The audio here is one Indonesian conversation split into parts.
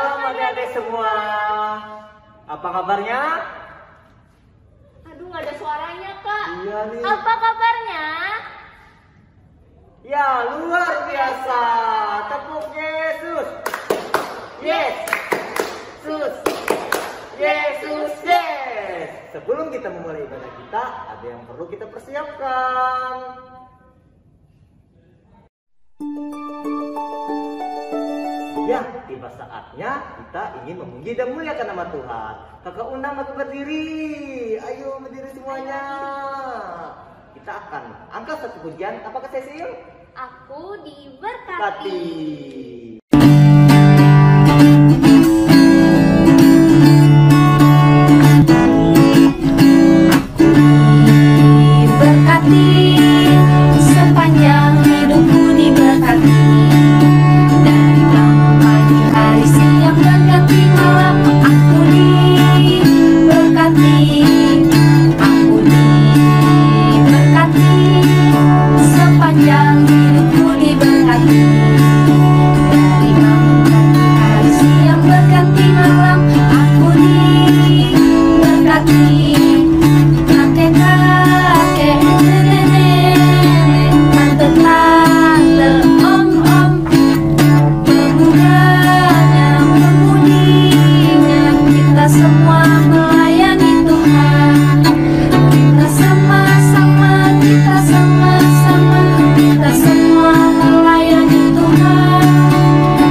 Shalom adik-adik semua. Apa kabarnya? Aduh, nggak ada suaranya, Kak. Iya nih. Apa kabarnya? Ya, luar biasa. Tepuk Yesus. Yes. Yesus. Yesus, yes. Sebelum kita memulai ibadah kita, ada yang perlu kita persiapkan. Ya, tiba saatnya kita ingin memuji dan muliakan nama Tuhan. Kakak undang aku berdiri. Ayo berdiri semuanya. Kita akan angkat satu pujian. Apakah Cecil? Aku diberkati. Kati. Diberkati, sepanjang hidupku diberkati. Dari bangun pagi hari siang berganti malam, aku diberkati. Aku diberkati, sepanjang hidupku diberkati. Dari bangun pagi hari siang berganti malam, aku diberkati. Kakek-kakek, nenek-nenek, tante-tante, om-om, pemudanya, pemudinya, kita semua melayani Tuhan. Kita sama-sama, kita sama-sama, kita semua melayani Tuhan.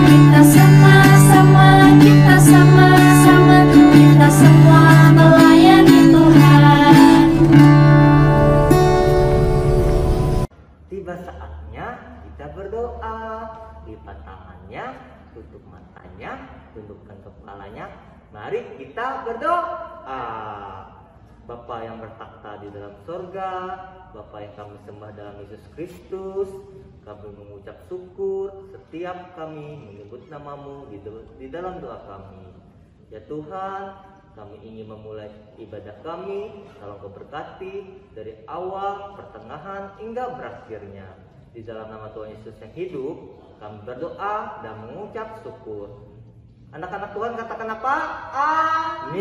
Kita sama-sama, kita sama-sama, kita semua melayani Tuhan. Tiba saatnya kita berdoa. Lipat tangannya, tutup matanya, tundukkan kepalanya. Mari kita berdoa. Bapa yang bertakhta di dalam surga, Bapa yang kami sembah dalam Yesus Kristus, kami mengucap syukur setiap kami menyebut namamu di dalam doa kami. Ya Tuhan, kami ingin memulai ibadah kami, tolong Kau berkati dari awal, pertengahan, hingga berakhirnya. Di dalam nama Tuhan Yesus yang hidup, kami berdoa dan mengucap syukur. Anak-anak Tuhan katakan apa? Amin.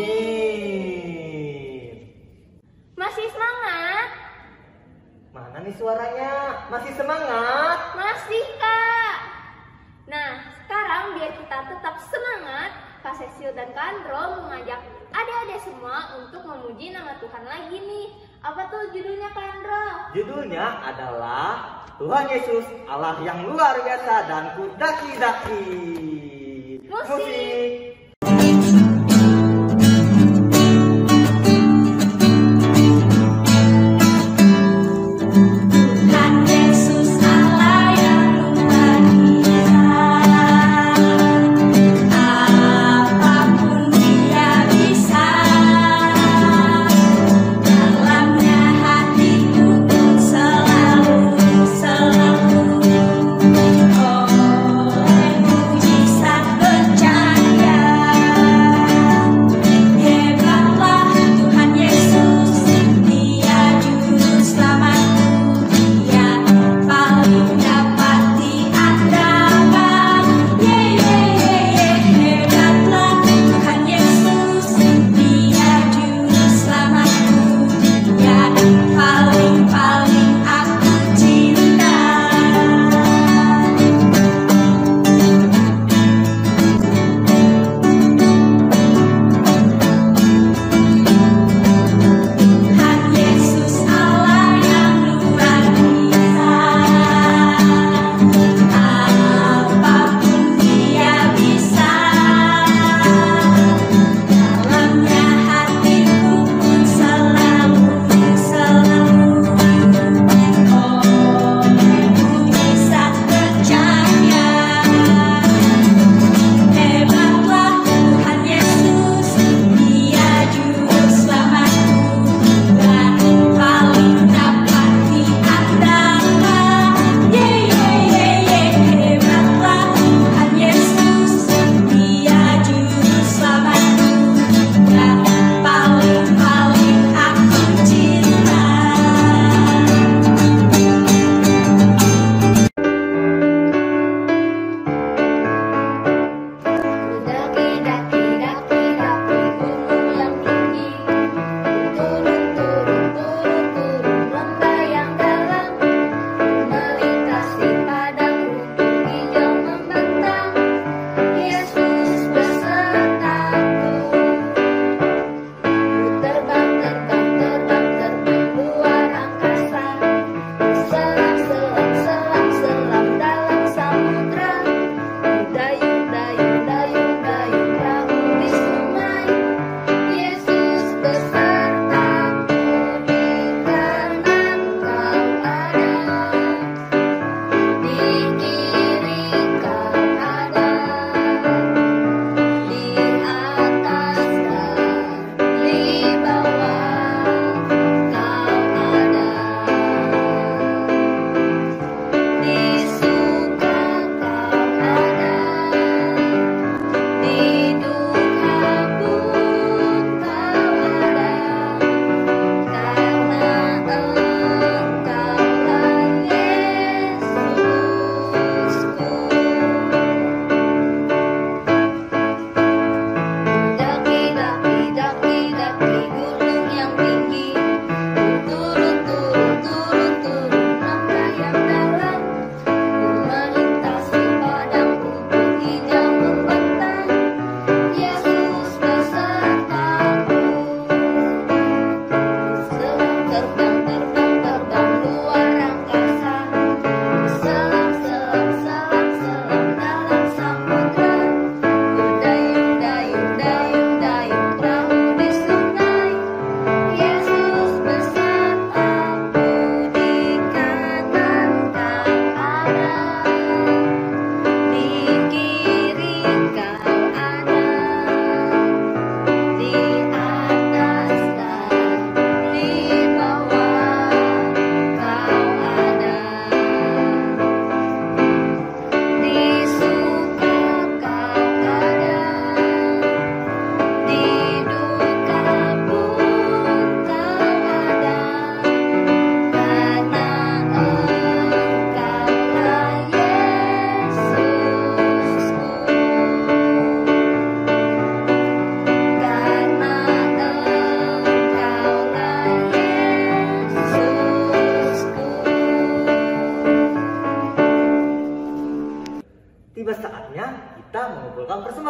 Masih semangat? Mana nih suaranya? Masih semangat? Masih, Kak. Nah, sekarang biar kita tetap semangat, Kak Cecil dan Kak Andro mengajak adik-adik semua untuk memuji nama Tuhan lagi nih. Apa tuh judulnya, Kak Andro? Judulnya adalah Tuhan Yesus Allah yang luar biasa dan ku daki-daki. Musik. Mujizat bencana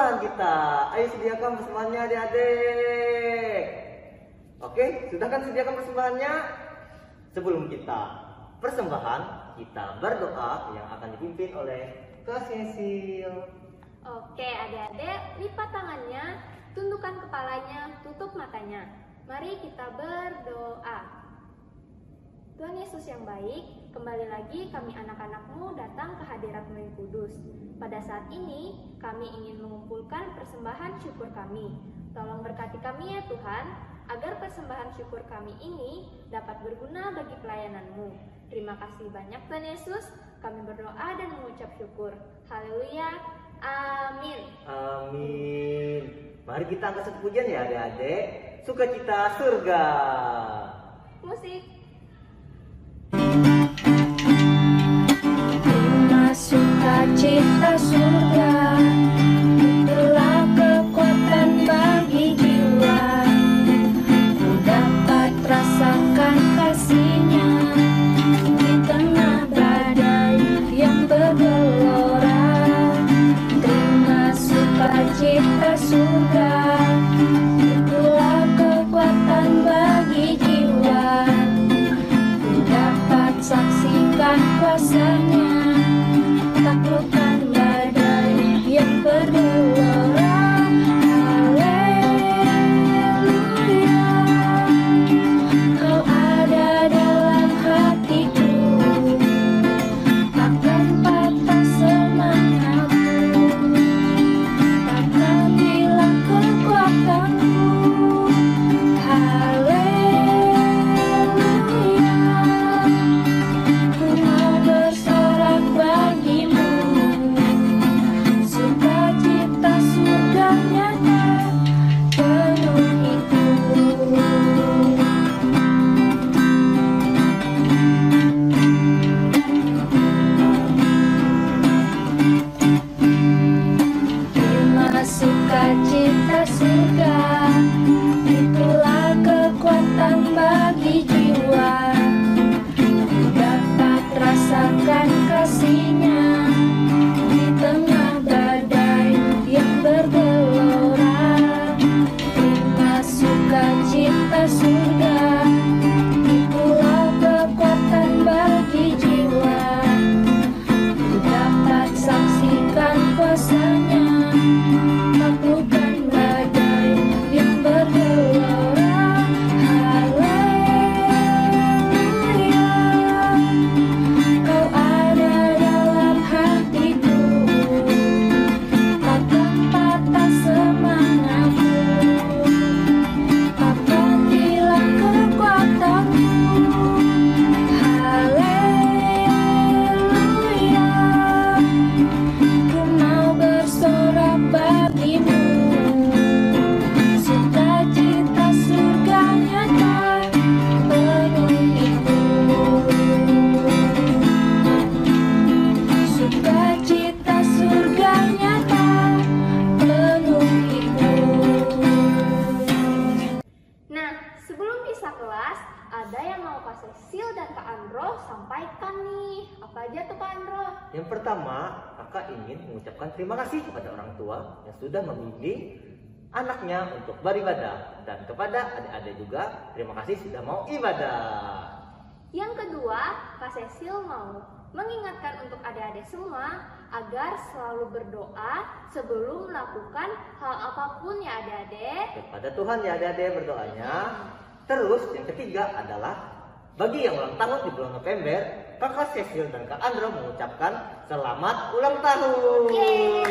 persembahan kita. Ayo sediakan persembahannya adik-adik. Oke, sudah kan sediakan persembahannya? Sebelum kita persembahan, kita berdoa yang akan dipimpin oleh Kak Cecil. Oke, adik-adik, lipat tangannya, tundukkan kepalanya, tutup matanya. Mari kita berdoa. Tuhan Yesus yang baik, kembali lagi kami anak-anak-Mu datang ke hadirat-Mu yang kudus. Pada saat ini, kami ingin mengumpulkan persembahan syukur kami. Tolong berkati kami ya Tuhan, agar persembahan syukur kami ini dapat berguna bagi pelayanan-Mu. Terima kasih banyak Tuhan Yesus, kami berdoa dan mengucap syukur. Haleluya, amin. Amin. Mari kita angkat satu pujian ya adik-adik. Sukacita surga. Musik. Sukacita surga, itulah kekuatan bagi jiwa. Ku dapat rasakan kasih-Nya di tengah badai yang bergelora. Terima sukacita surga, itulah kekuatan bagi jiwa. Ku dapat saksikan kuasa-Nya, taklukkan badai yang bergelora. Haleluya, Kau ada dalam hatiku, takkan patah semangatku, takkan hilang kekuatanku. Haleluya, ku mau bersorak bagimu. Sukacita surga nyata penuhiku. Terima sukacita surga, itulah kekuatan bagi jiwa. Ku dapat rasakan kasih-Nya di tengah badai yang bergelora. Terima sukacita surga, itulah kekuatan bagi jiwa. Ku dapat saksikan kuasa-Nya, taklukkan badai yang bergelora. Haleluya, Kau ada dalam hatiku, takkan patah semangatku, takkan hilang kekuatanku. Haleluya, ku mau bersorak bagimu. Sukacita surga nyata penuhiku. Sukacita surga nyata penuhiku. Nah, sebelum pisah kelas, ada yang mau Kak Cecil dan Kak Andro sampaikan nih. Apa aja tuh Kak Andro? Yang pertama, kakak ingin mengucapkan terima kasih kepada orang tua yang sudah membimbing anaknya untuk beribadah, dan kepada adik-adik juga terima kasih sudah mau ibadah. Yang kedua, Kak Cecil mau mengingatkan untuk adik-adik semua agar selalu berdoa sebelum melakukan hal apapun ya adik-adik. Kepada Tuhan ya adik-adik berdoanya. Terus yang ketiga adalah bagi yang ulang tahun di bulan November, Kakak Cecil dan Kak Andro mengucapkan selamat ulang tahun. Yeay.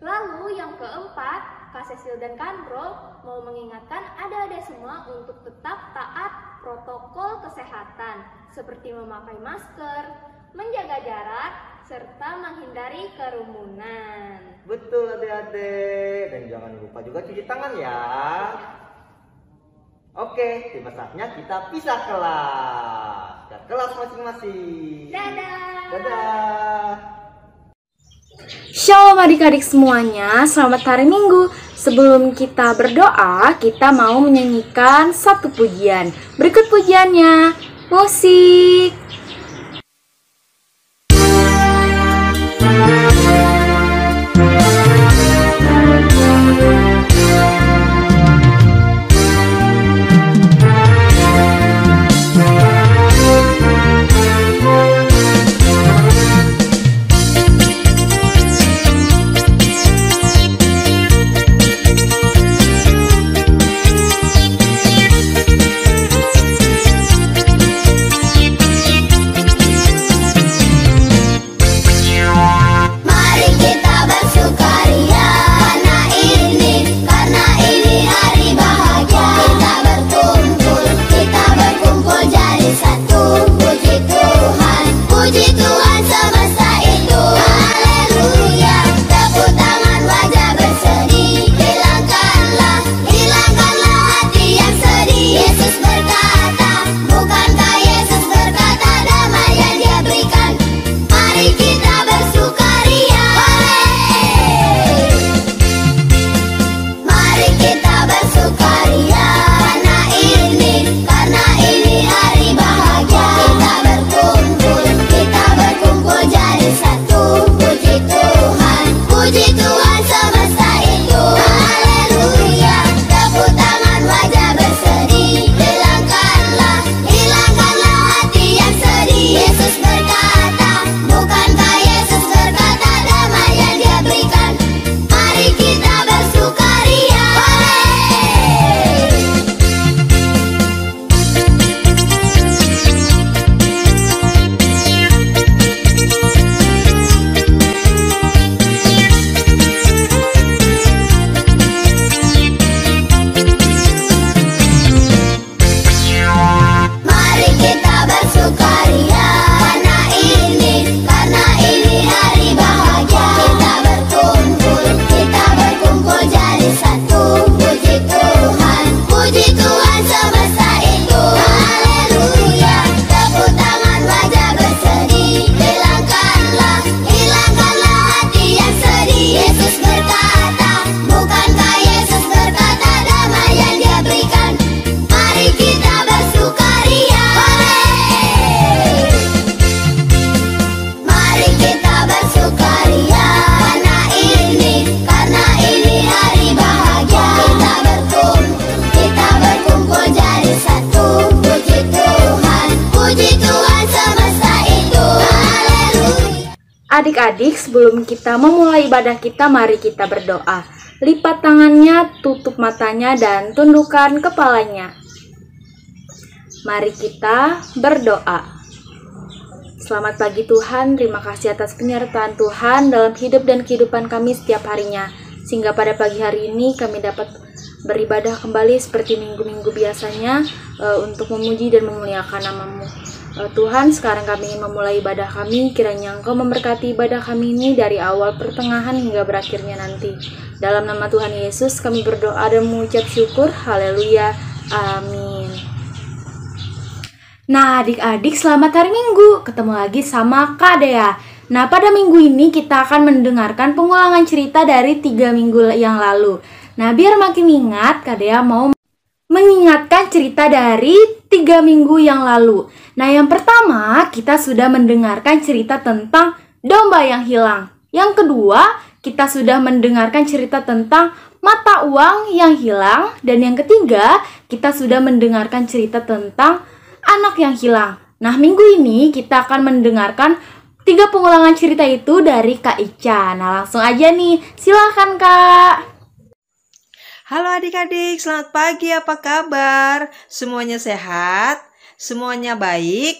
Lalu yang keempat, Kak Cecil dan Kak Andro mau mengingatkan adik-adik semua untuk tetap taat protokol kesehatan seperti memakai masker, menjaga jarak, serta menghindari kerumunan. Betul adik-adik, dan jangan lupa juga cuci tangan ya. Oke, tiba saatnya kita pisah kelas. Ke kelas masing-masing. Dadah. Dadah. Shalom adik-adik semuanya, selamat hari Minggu. Sebelum kita berdoa, kita mau menyanyikan satu pujian. Berikut pujiannya, musik. semesta itu. Haleluya, tepuk tangan wajah berseri. Hilangkanlah hati yang sedih. Yesus berkata, bukankah Yesus berkata damai yang Dia berikan? Mari kita bersukaria. Mari kita bersukaria karena ini hari bahagia. Kita berkumpul jadi satu. Puji Tuhan semesta itu. Haleluya, tepuk tangan wajah berseri. Hilangkanlah hati yang sedih. Yesus berkata, bukankah Yesus berkata damai yang Dia berikan? Mari kita bersukaria. Mari kita bersukaria karena ini hari bahagia. Kita berkumpul jadi satu. Puji Tuhan semesta itu. Haleluya. Adik-adik, sebelum kita memulai ibadah kita, mari kita berdoa. Lipat tangannya, tutup matanya, dan tundukkan kepalanya. Mari kita berdoa. Selamat pagi Tuhan, terima kasih atas penyertaan Tuhan dalam hidup dan kehidupan kami setiap harinya. Sehingga pada pagi hari ini kami dapat beribadah kembali seperti minggu-minggu biasanya untuk memuji dan memuliakan nama-Mu. Tuhan, sekarang kami ingin memulai ibadah kami, kiranya Engkau memberkati ibadah kami ini dari awal, pertengahan, hingga berakhirnya nanti. Dalam nama Tuhan Yesus kami berdoa dan mengucap syukur, haleluya, amin. Nah adik-adik, selamat hari Minggu, ketemu lagi sama Kak Dea. Nah pada minggu ini kita akan mendengarkan pengulangan cerita dari 3 minggu yang lalu. Nah biar makin ingat, Kak Dea mau mengingatkan cerita dari 3 minggu yang lalu. Nah yang pertama, kita sudah mendengarkan cerita tentang domba yang hilang. Yang kedua, kita sudah mendengarkan cerita tentang mata uang yang hilang. Dan yang ketiga, kita sudah mendengarkan cerita tentang anak yang hilang. Nah minggu ini kita akan mendengarkan 3 pengulangan cerita itu dari Kak Ica. Nah langsung aja nih, silahkan Kak. Halo adik-adik, selamat pagi, apa kabar? Semuanya sehat? Semuanya baik?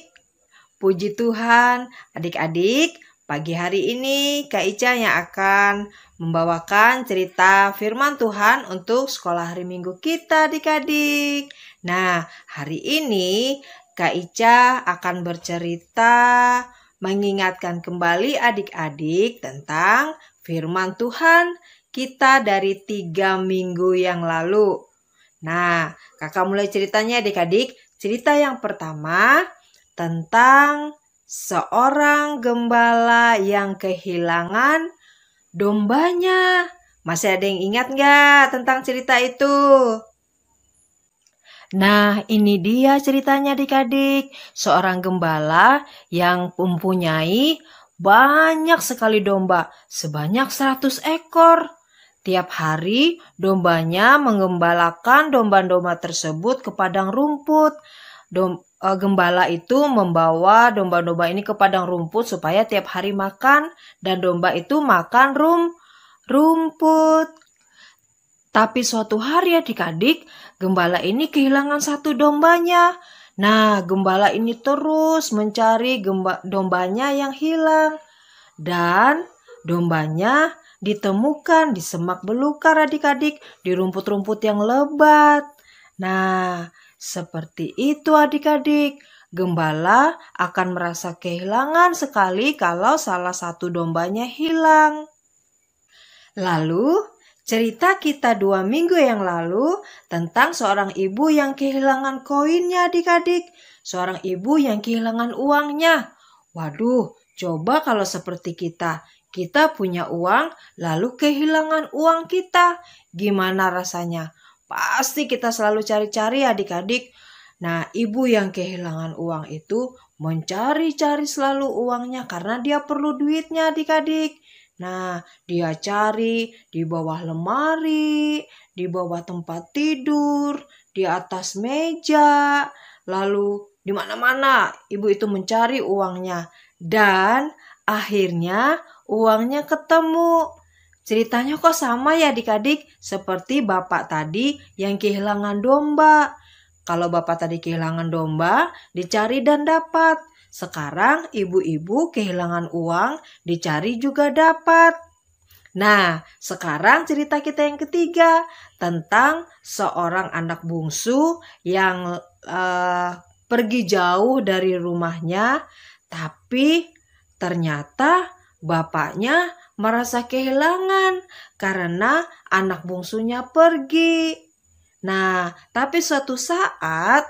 Puji Tuhan, adik-adik, pagi hari ini Kak Ica yang akan membawakan cerita firman Tuhan untuk sekolah hari Minggu kita adik-adik. Nah, hari ini Kak Ica akan bercerita mengingatkan kembali adik-adik tentang firman Tuhan kita dari 3 minggu yang lalu. Nah, kakak mulai ceritanya adik-adik. Cerita yang pertama tentang seorang gembala yang kehilangan dombanya. Masih ada yang ingat nggak tentang cerita itu? Nah, ini dia ceritanya adik-adik. Seorang gembala yang mempunyai banyak sekali domba, sebanyak 100 ekor. Tiap hari dombanya mengembalakan domba-domba tersebut ke padang rumput. Gembala itu membawa domba-domba ini ke padang rumput supaya tiap hari makan, dan domba itu makan rumput. Tapi suatu hari adik-adik, gembala ini kehilangan 1 dombanya. Nah, gembala ini terus mencari dombanya yang hilang. Dan dombanya ditemukan di semak belukar adik-adik, di rumput-rumput yang lebat. Nah, seperti itu adik-adik. Gembala akan merasa kehilangan sekali kalau salah satu dombanya hilang. Lalu, cerita kita 2 minggu yang lalu tentang seorang ibu yang kehilangan koinnya adik-adik. Seorang ibu yang kehilangan uangnya. Waduh, coba kalau seperti kita punya uang lalu kehilangan uang kita. Gimana rasanya? Pasti kita selalu cari-cari adik-adik. Nah, ibu yang kehilangan uang itu mencari-cari selalu uangnya karena dia perlu duitnya adik-adik. Nah, dia cari di bawah lemari, di bawah tempat tidur, di atas meja, lalu di mana-mana ibu itu mencari uangnya. Dan akhirnya uangnya ketemu. Ceritanya kok sama ya adik-adik, seperti bapak tadi yang kehilangan domba. Kalau bapak tadi kehilangan domba, dicari dan dapat. Sekarang ibu-ibu kehilangan uang, dicari juga dapat. Nah, sekarang cerita kita yang ketiga tentang seorang anak bungsu yang pergi jauh dari rumahnya, tapi ternyata bapaknya merasa kehilangan karena anak bungsunya pergi. Nah, tapi suatu saat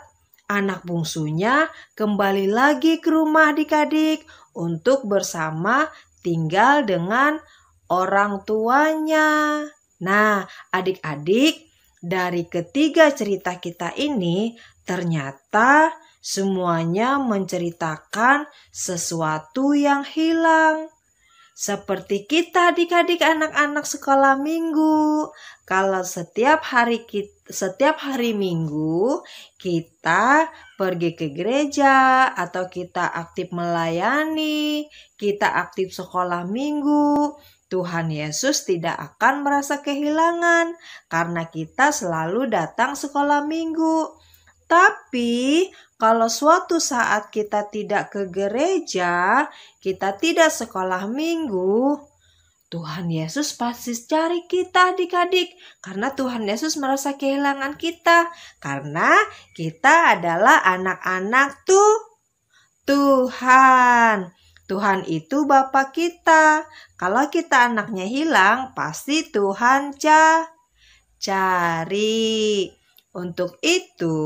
anak bungsunya kembali lagi ke rumah adik-adik untuk bersama tinggal dengan orang tuanya. Nah, adik-adik, dari ketiga cerita kita ini ternyata semuanya menceritakan sesuatu yang hilang. Seperti kita adik-adik anak-anak sekolah minggu. Kalau setiap hari Minggu kita pergi ke gereja atau kita aktif melayani, kita aktif sekolah minggu, Tuhan Yesus tidak akan merasa kehilangan karena kita selalu datang sekolah minggu. Tapi kalau suatu saat kita tidak ke gereja, kita tidak sekolah minggu, Tuhan Yesus pasti cari kita adik-adik. Karena Tuhan Yesus merasa kehilangan kita. Karena kita adalah anak-anak Tuhan. Tuhan itu Bapa kita. Kalau kita anaknya hilang, pasti Tuhan cari. Untuk itu,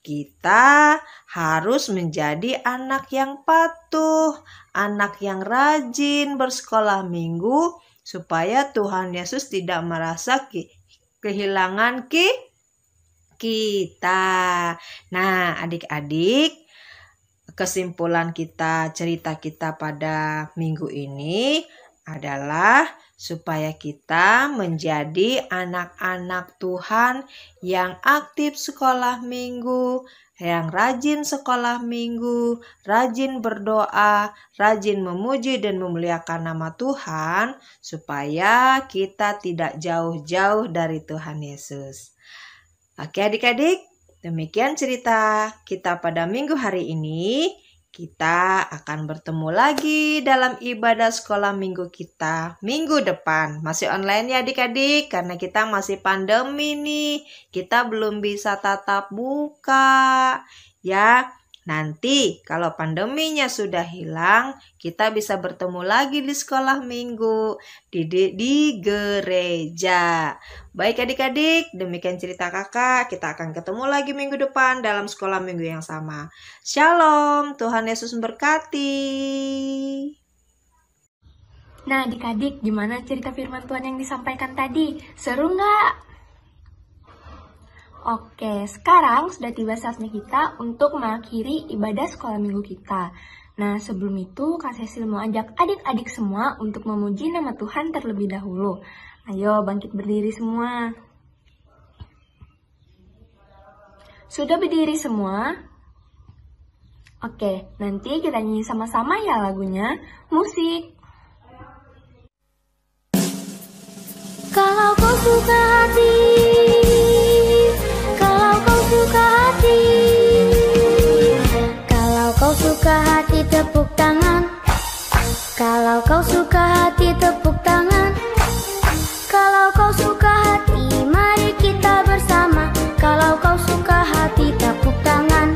kita harus menjadi anak yang patuh, anak yang rajin bersekolah minggu, supaya Tuhan Yesus tidak merasa kehilangan kita. Nah, adik-adik, kesimpulan cerita kita pada minggu ini adalah supaya kita menjadi anak-anak Tuhan yang aktif sekolah minggu, yang rajin sekolah minggu, rajin berdoa, rajin memuji dan memuliakan nama Tuhan, supaya kita tidak jauh-jauh dari Tuhan Yesus. Oke adik-adik, demikian cerita kita pada minggu hari ini. Kita akan bertemu lagi dalam ibadah sekolah minggu kita minggu depan. Masih online ya adik-adik, karena kita masih pandemi nih. Kita belum bisa tatap muka. Ya, nanti kalau pandeminya sudah hilang, kita bisa bertemu lagi di sekolah minggu, di gereja. Baik adik-adik, demikian cerita kakak. Kita akan ketemu lagi minggu depan dalam sekolah minggu yang sama. Shalom, Tuhan Yesus memberkati. Nah adik-adik, gimana cerita firman Tuhan yang disampaikan tadi? Seru nggak? Oke, sekarang sudah tiba saatnya kita untuk mengakhiri ibadah sekolah minggu kita. Nah, sebelum itu Kak Cecil mau ajak adik-adik semua untuk memuji nama Tuhan terlebih dahulu. Ayo bangkit berdiri semua. Sudah berdiri semua? Oke, nanti kita nyanyi sama-sama ya lagunya. Musik. Kalau kau suka hati, kalau kau suka hati, kalau kau suka hati tepuk tangan. Kalau kau suka hati tepuk tangan. Kalau kau suka hati mari kita bersama. Kalau kau suka hati tepuk tangan.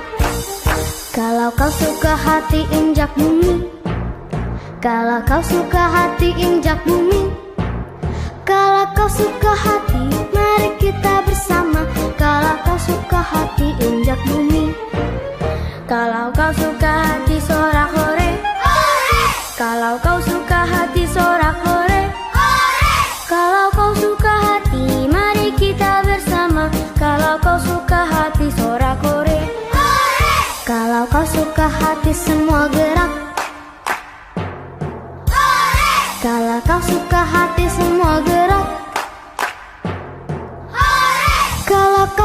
Kalau kau suka hati injak bumi. Kalau kau suka hati injak bumi. Kalau kau suka hati, mari kita bersama. Kalau kau suka hati, injak bumi. Kalau kau suka hati, sorak hore. Kalau kau suka hati, sorak hore. Kalau kau suka hati, mari kita bersama. Kalau kau suka hati, sorak hore. Kalau kau suka hati, semua gerak. Kalau kau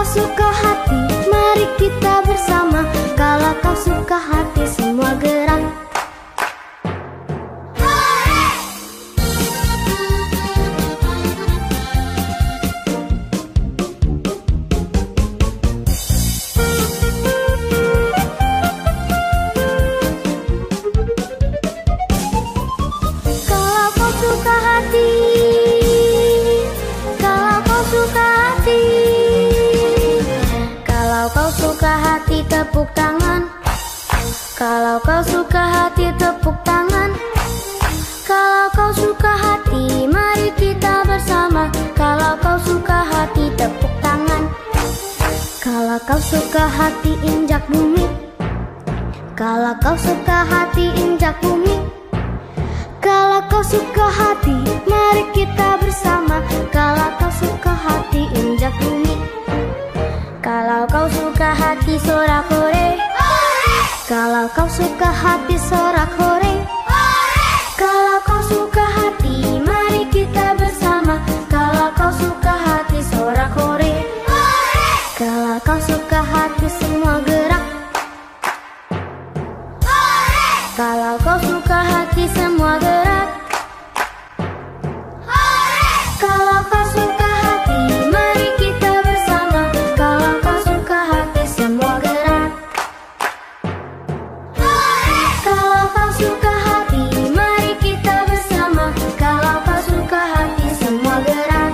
suka hati, mari kita bersama. Kalau kau suka hati, semua gerak. Tepuk tangan. Kalau kau suka hati, tepuk tangan. Kalau kau suka hati, mari kita bersama. Kalau kau suka hati, tepuk tangan. Kalau kau suka hati, injak bumi. Kalau kau suka hati, injak bumi. Kalau kau suka hati, mari kita bersama. Kalau kau suka hati, injak bumi. Kalau kau suka hati, sorak hore. Kalau kau suka hati, sorak hore. Kalau kau suka hati, mari kita bersama. Kalau kau suka hati, sorak hore. Kalau kau suka hati, semua gerak. Kalau kau suka hati, semua gerak. Kalau kau suka hati, mari kita bersama. Kalau kau suka hati, semua gerak. Kalau kau suka hati, mari kita bersama. Kalau kau suka hati, semua gerak.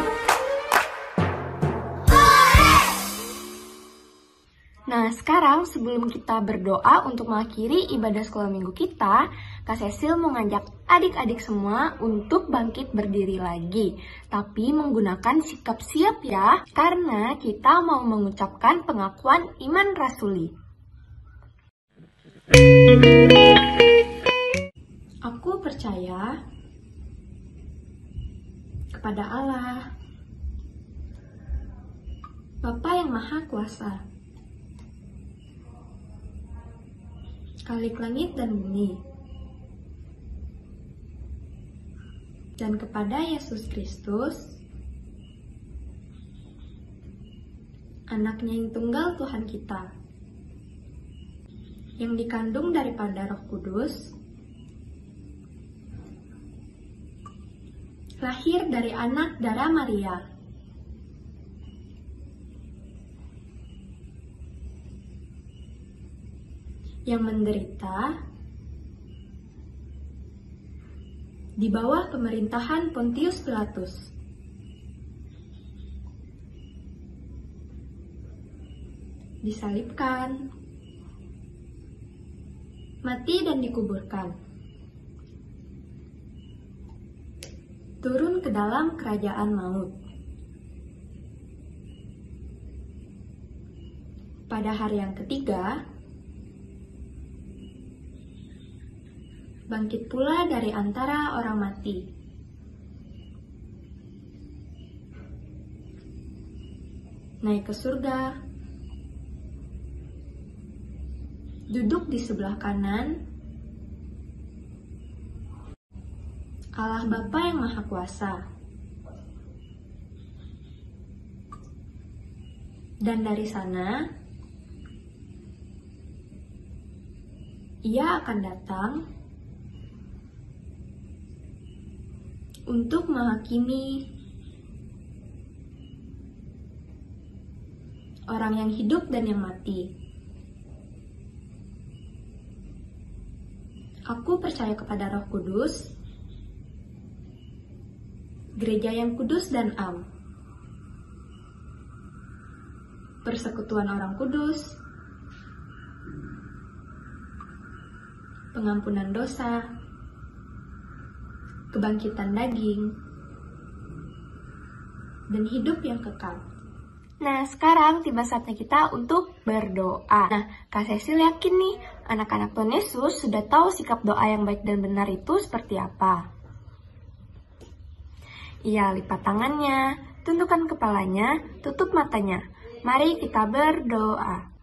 Nah, sekarang sebelum kita berdoa untuk mengakhiri ibadah sekolah minggu kita, Kak Cecil mau ngajak adik-adik semua untuk bangkit berdiri lagi. Tapi menggunakan sikap siap ya, karena kita mau mengucapkan pengakuan iman rasuli. Aku percaya kepada Allah, Bapa yang Maha Kuasa, Khalik langit dan bumi, dan kepada Yesus Kristus, anaknya yang tunggal Tuhan kita, yang dikandung daripada Roh Kudus, lahir dari anak darah Maria, yang menderita di bawah pemerintahan Pontius Pilatus, disalibkan, mati dan dikuburkan, turun ke dalam kerajaan maut. Pada hari yang ketiga, bangkit pula dari antara orang mati. Naik ke surga, duduk di sebelah kanan Allah Bapa yang Maha Kuasa. Dan dari sana, Ia akan datang untuk menghakimi orang yang hidup dan yang mati. Aku percaya kepada Roh Kudus, gereja yang kudus dan am, persekutuan orang kudus, pengampunan dosa, kebangkitan daging, dan hidup yang kekal. Nah, sekarang tiba saatnya kita untuk berdoa. Nah, Kak Cecil yakin nih, anak-anak Tuhan Yesus sudah tahu sikap doa yang baik dan benar itu seperti apa. Ia lipat tangannya, tundukkan kepalanya, tutup matanya. Mari kita berdoa.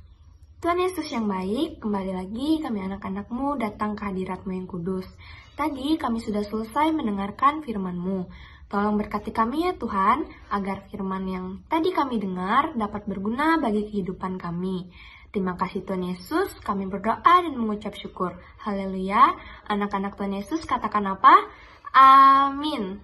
Tuhan Yesus yang baik, kembali lagi kami anak-anak-Mu datang ke hadirat-Mu yang kudus. Tadi kami sudah selesai mendengarkan firman-Mu. Tolong berkati kami ya Tuhan, agar firman yang tadi kami dengar dapat berguna bagi kehidupan kami. Terima kasih Tuhan Yesus, kami berdoa dan mengucap syukur. Haleluya. Anak-anak Tuhan Yesus katakan apa? Amin.